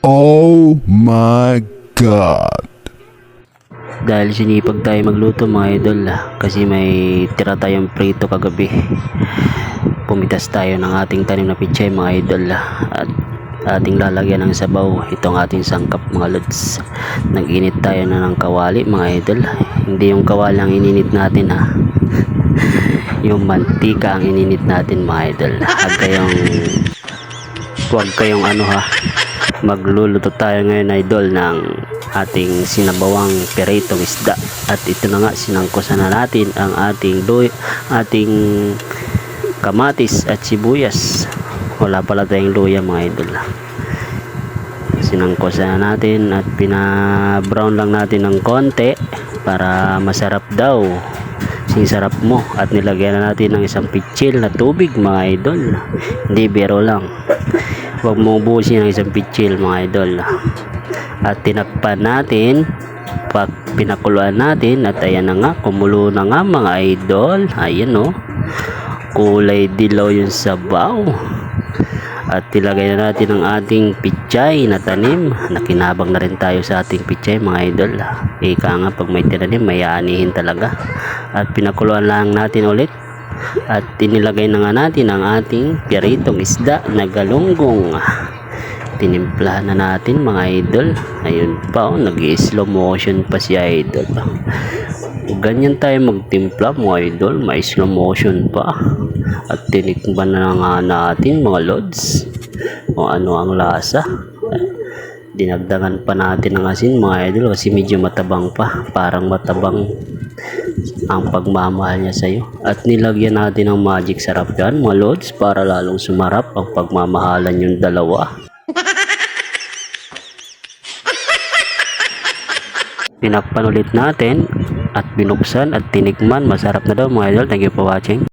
Oh my God! Dahil sinipag tayo magluto mga idol kasi may tira tayong prito kagabi. Pumitas tayo ng ating tanim na pichay mga idol at ating lalagyan ng sabaw itong ating sangkap mga lods. Nag-init tayo na ng kawali mga idol. Hindi yung kawali ang ininit natin yung mantika ang ininit natin mga idol. Huwag kayong magluluto tayo ngayon idol ng ating sinabawang peritong isda, at ito na nga, sinangkusan na natin ang ating kamatis at sibuyas. Wala pala tayong luya mga idol. Sinangkusan na natin at pina-brown lang natin ng konti para masarap daw. Sinisarap mo, at nilagyan na natin ng isang pitsil na tubig mga idol. Hindi biro lang, huwag mong buhusin ng isang pitsil mga idol. At tinakpan natin, pinakuluan natin, at ayan na nga, kumulo na nga mga idol. Ayan kulay dilaw yung sabaw. At ilagay na natin ang ating pichay na tanim. Nakinabang na rin tayo sa ating pichay mga idol. Ika nga, pag may tinanim may aanihin talaga. At pinakuluan lang natin ulit, at inilagay na nga natin ang ating piritong isda na galunggong. Tinimplahan na natin mga idol. Ayun pa, nag-slow motion pa si idol. Ganyan tayo magtimpla mga idol, may slow motion pa. At tinikman na nga natin mga lods kung ano ang lasa. Dinagdagan pa natin ng asin mga idol kasi medyo matabang pa, parang matabang ang pagmamahal niya sa'yo. At nilagyan natin ng magic sarap yan mga lods para lalong sumarap ang pagmamahalan yung dalawa. Pinakpan ulit natin at binuksan at tinikman. Masarap na daw mga idol. Thank you for watching.